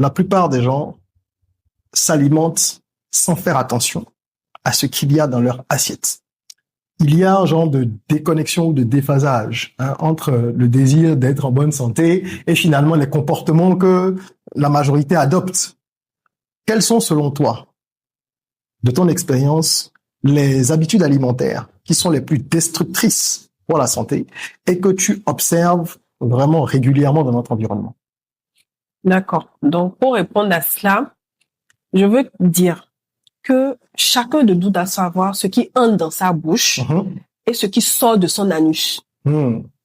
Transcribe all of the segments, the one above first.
la plupart des gens s'alimentent sans faire attention à ce qu'il y a dans leur assiette. Il y a un genre de déconnexion ou de déphasage entre le désir d'être en bonne santé et finalement les comportements que la majorité adopte. Quelles sont, selon toi, de ton expérience, les habitudes alimentaires qui sont les plus destructrices pour la santé et que tu observes vraiment régulièrement dans notre environnement? D'accord. Donc, pour répondre à cela, je veux dire que chacun de nous doit savoir ce qui entre dans sa bouche et ce qui sort de son anus.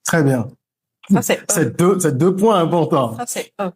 Très bien. Ça, c'est deux points importants. Ça, c'est un.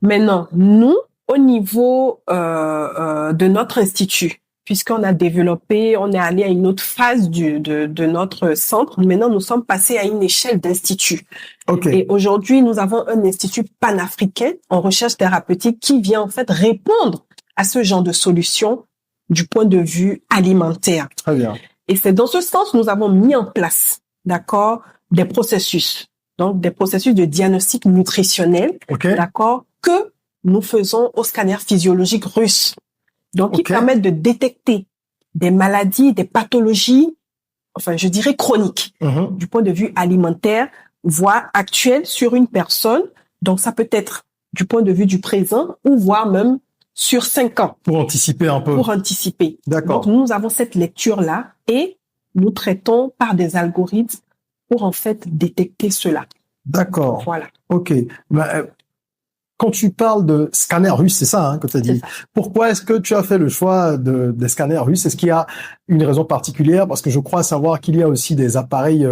Maintenant, nous, au niveau de notre institut, puisqu'on a développé, on est allé à une autre phase de notre centre, maintenant, nous sommes passés à une échelle d'institut. Okay. Et aujourd'hui, nous avons un institut panafricain en recherche thérapeutique qui vient en fait répondre à ce genre de solution du point de vue alimentaire. Très bien. Et c'est dans ce sens que nous avons mis en place, d'accord, des processus. Donc, des processus de diagnostic nutritionnel, d'accord, que nous faisons au scanner physiologique russe. Donc, qui permettent de détecter des maladies, des pathologies, enfin, je dirais chroniques, du point de vue alimentaire, voire actuel sur une personne. Donc, ça peut être du point de vue du présent ou voire même sur 5 ans. Pour anticiper un peu. Pour anticiper. D'accord. Donc, nous avons cette lecture-là et nous traitons par des algorithmes pour en fait détecter cela. D'accord. Voilà. Ok. Quand tu parles de scanner russe, c'est ça que tu as dit. Pourquoi est-ce que tu as fait le choix des scanners russes? Est-ce qu'il y a une raison particulière? Parce que je crois savoir qu'il y a aussi des appareils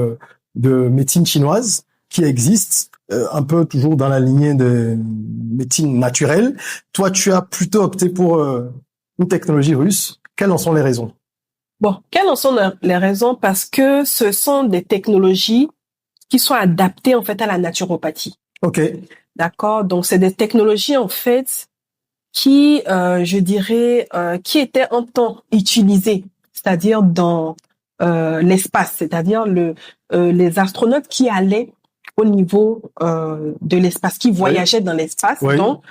de médecine chinoise qui existent, un peu toujours dans la lignée de médecine naturelle. Toi, tu as plutôt opté pour une technologie russe. Quelles en sont les raisons? Bon, quelles en sont les raisons? Parce que ce sont des technologies qui sont adaptées en fait à la naturopathie. Ok. D'accord. Donc c'est des technologies en fait qui, je dirais, qui étaient en temps utilisées, c'est-à-dire dans l'espace, c'est-à-dire les astronautes qui allaient au niveau de l'espace, qui voyageaient dans l'espace. Oui. Donc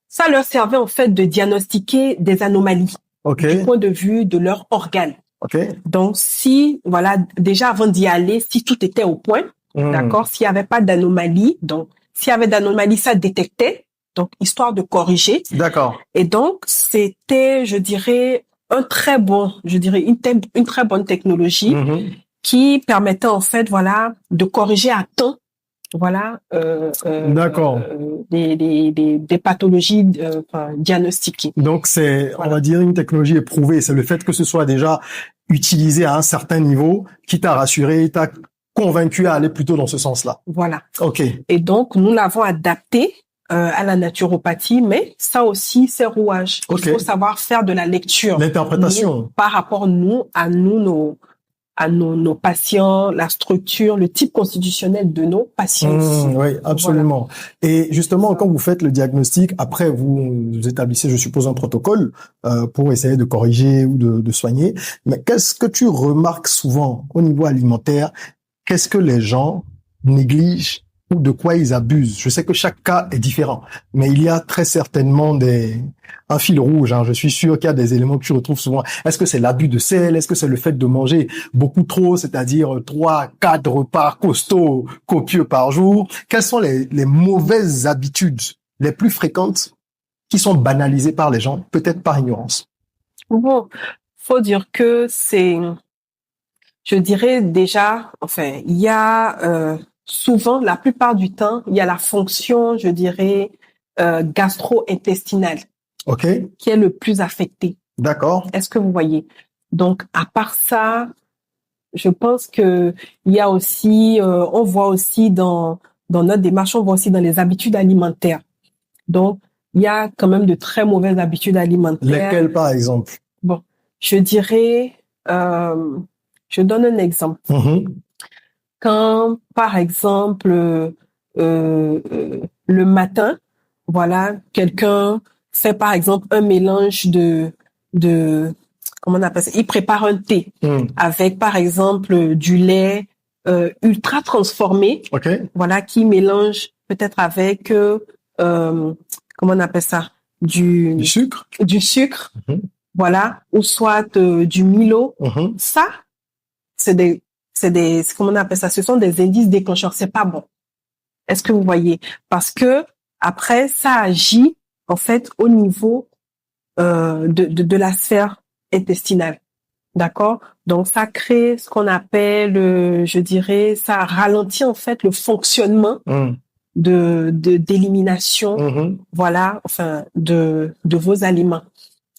ça leur servait en fait de diagnostiquer des anomalies du point de vue de leurs organes. Donc si, voilà, déjà avant d'y aller, si tout était au point, d'accord, s'il n'y avait pas d'anomalie, donc s'il y avait d'anomalie, ça détectait, donc histoire de corriger. D'accord. Et donc c'était, je dirais, une très bonne technologie qui permettait en fait, voilà, de corriger à temps, voilà, d'accord. Des pathologies diagnostiquées. Donc c'est, on va dire, une technologie éprouvée. C'est le fait que ce soit déjà utilisé à un certain niveau qui t'a rassuré, t'a convaincu à aller plutôt dans ce sens-là. Voilà. Ok. Et donc, nous l'avons adapté à la naturopathie, mais ça aussi, c'est rouage. Il faut savoir faire de la lecture. L'interprétation. Par rapport à nos patients, la structure, le type constitutionnel de nos patients aussi. Oui, absolument. Voilà. Et justement, quand vous faites le diagnostic, après vous établissez, je suppose, un protocole pour essayer de corriger ou de soigner. Mais qu'est-ce que tu remarques souvent au niveau alimentaire? Qu'est-ce que les gens négligent ou de quoi ils abusent? Je sais que chaque cas est différent, mais il y a très certainement un fil rouge. Je suis sûr qu'il y a des éléments que tu retrouves souvent. Est-ce que c'est l'abus de sel? Est-ce que c'est le fait de manger beaucoup trop, c'est-à-dire 3, 4 repas costauds, copieux par jour? Quelles sont les mauvaises habitudes les plus fréquentes qui sont banalisées par les gens, peut-être par ignorance? Bon, faut dire que je dirais déjà, enfin, il y a souvent, la plupart du temps, il y a la fonction, je dirais, gastro-intestinale qui est le plus affectée. D'accord. Est-ce que vous voyez? Donc, à part ça, je pense que il y a aussi, on voit aussi dans notre démarche, on voit aussi dans les habitudes alimentaires. Donc, il y a quand même de très mauvaises habitudes alimentaires. Lesquelles, par exemple? Bon, je dirais... je donne un exemple. Quand, par exemple, le matin, voilà, quelqu'un fait, par exemple, un mélange de comment on appelle ça? Il prépare un thé avec, par exemple, du lait ultra transformé, voilà, qui mélange peut-être avec comment on appelle ça? Du sucre. Du sucre. Voilà. Ou soit du Milo. Ça, comment on appelle ça? Ce sont des indices déclencheurs. C'est pas bon. Est-ce que vous voyez? Parce que après, ça agit, en fait, au niveau, de la sphère intestinale. D'accord? Donc, ça crée ce qu'on appelle, je dirais, ça ralentit, en fait, le fonctionnement d'élimination, voilà, enfin, de vos aliments.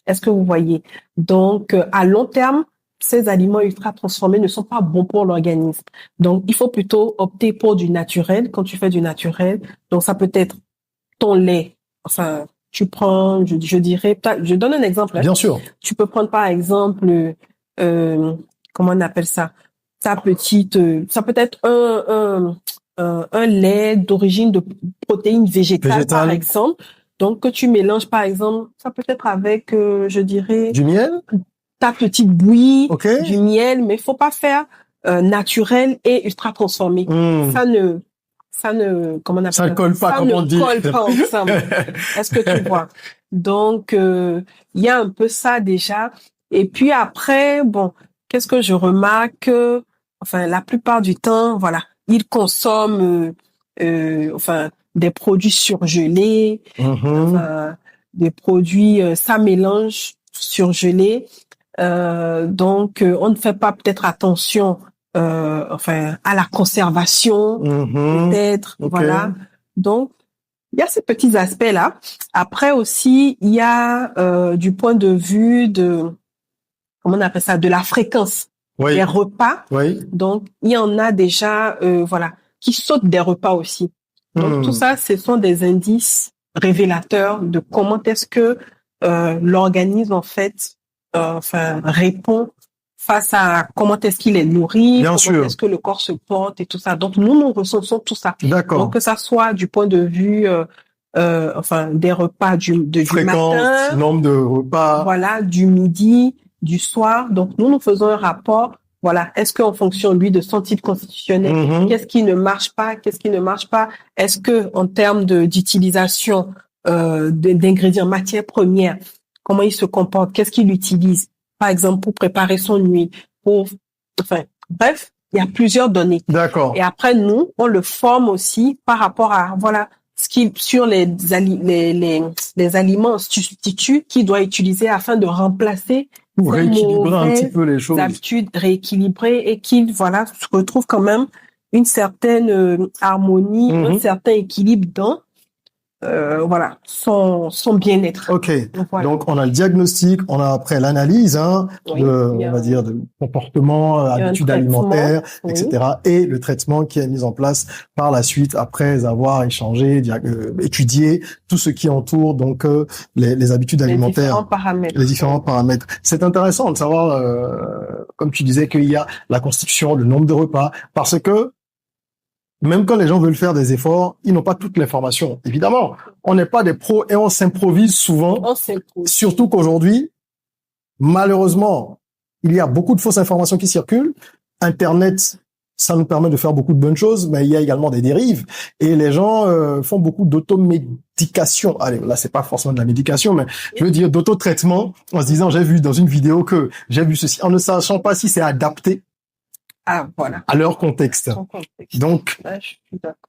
Est-ce que vous voyez? Donc, à long terme, ces aliments ultra transformés ne sont pas bons pour l'organisme. Donc, il faut plutôt opter pour du naturel. Quand tu fais du naturel, donc ça peut être ton lait. Enfin, tu prends, je dirais, je donne un exemple. Bien sûr. Tu peux prendre par exemple, comment on appelle ça? Ta petite, ça peut être un lait d'origine de protéines végétales, par exemple. Donc, que tu mélanges, par exemple, ça peut être avec, je dirais... Du miel? Ta petite bouillie, okay. Du miel, mais faut pas faire naturel et ultra transformé. Ça ne, comment on appelle ça? Ça colle pas, comme on dit. Ça ne colle pas ensemble. Est-ce que tu vois? Donc, il y a un peu ça déjà. Et puis après, bon, qu'est-ce que je remarque? Enfin, la plupart du temps, voilà, ils consomment, enfin, des produits surgelés, des produits, ça mélange surgelés. Donc, on ne fait pas peut-être attention, enfin, à la conservation, peut-être, voilà. Donc, il y a ces petits aspects-là. Après aussi, il y a du point de vue de, comment on appelle ça, de la fréquence des repas. Donc, il y en a déjà, voilà, qui sautent des repas aussi. Donc, tout ça, ce sont des indices révélateurs de comment est-ce que l'organisme, en fait, enfin, répond face à comment est-ce qu'il est nourri, comment est-ce que le corps se porte et tout ça. Donc, nous ressentons tout ça. D'accord. Donc, que ça soit du point de vue, enfin, des repas du matin, nombre de repas. Voilà, du midi, du soir. Donc, nous faisons un rapport. Voilà. Est-ce qu'en fonction, lui, de son titre constitutionnel, qu'est-ce qui ne marche pas, qu'est-ce qui ne marche pas? Est-ce que, en termes d'utilisation, d'ingrédients, matières premières, comment il se comporte, qu'est-ce qu'il utilise, par exemple, pour préparer son huile, enfin, bref, il y a plusieurs données. D'accord. Et après, nous, on le forme aussi par rapport à, voilà, sur les aliments substituts qu'il doit utiliser afin de remplacer pour rééquilibrer un petit peu les choses, habitudes, rééquilibrer et qu'il, voilà, retrouve quand même une certaine harmonie, un certain équilibre dans voilà, son bien-être. Ok. Donc, on a le diagnostic, on a après l'analyse, on va dire, de comportement, habitudes alimentaires, etc. Et le traitement qui est mis en place par la suite après avoir échangé, étudié tout ce qui entoure donc les habitudes alimentaires, les différents paramètres. C'est intéressant de savoir, comme tu disais, qu'il y a la constitution, le nombre de repas, parce que même quand les gens veulent faire des efforts, ils n'ont pas toutes les formations. Évidemment, on n'est pas des pros et on s'improvise souvent. Surtout qu'aujourd'hui, malheureusement, il y a beaucoup de fausses informations qui circulent. Internet, ça nous permet de faire beaucoup de bonnes choses, mais il y a également des dérives. Et les gens font beaucoup d'automédication. Allez, là, c'est pas forcément de la médication, mais je veux dire d'autotraitement en se disant, j'ai vu dans une vidéo que j'ai vu ceci, en ne sachant pas si c'est adapté voilà, à leur contexte. Donc,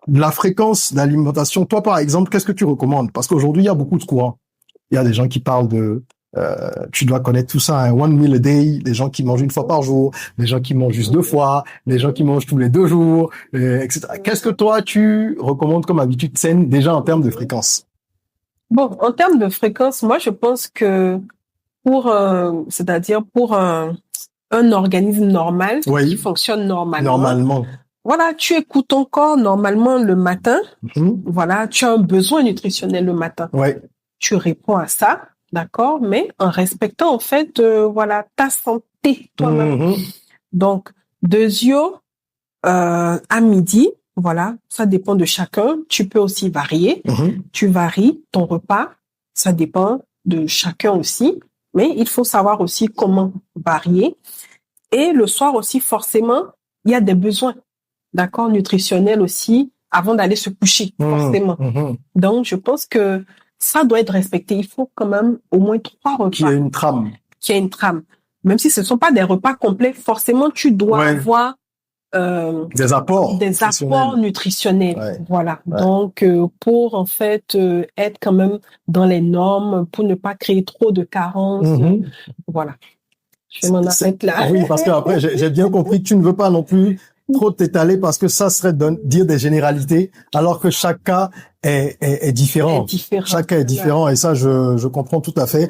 la fréquence d'alimentation, toi par exemple, qu'est-ce que tu recommandes? Parce qu'aujourd'hui, il y a beaucoup de courants. Il y a des gens qui parlent de, tu dois connaître tout ça, one meal a day, des gens qui mangent une fois par jour, des gens qui mangent juste 2 fois, des gens qui mangent tous les 2 jours, etc. Qu'est-ce que toi, tu recommandes comme habitude saine déjà en termes de fréquence? Bon, en termes de fréquence, moi, je pense que c'est-à-dire pour un organisme normal qui fonctionne normalement. Voilà, tu écoutes ton corps normalement le matin. Voilà, tu as un besoin nutritionnel le matin. Tu réponds à ça, d'accord, mais en respectant en fait, voilà, ta santé toi-même. Donc, à midi, voilà, ça dépend de chacun. Tu peux aussi varier. Tu varies ton repas, ça dépend de chacun aussi. Mais il faut savoir aussi comment varier. Et le soir aussi, forcément, il y a des besoins, d'accord, nutritionnels aussi, avant d'aller se coucher, forcément. Donc, je pense que ça doit être respecté. Il faut quand même au moins 3 repas. Qu'il y ait une trame. Qu'il y ait une trame. Même si ce ne sont pas des repas complets, forcément, tu dois avoir des apports nutritionnels. Ouais. Voilà. Ouais. Donc, pour en fait être quand même dans les normes, pour ne pas créer trop de carences. Voilà. Je vais m'en arrêter là. Oui, parce que après, j'ai bien compris que tu ne veux pas non plus trop t'étaler parce que ça serait dire des généralités, alors que chaque cas est différent. Chaque cas est différent et ça, je comprends tout à fait.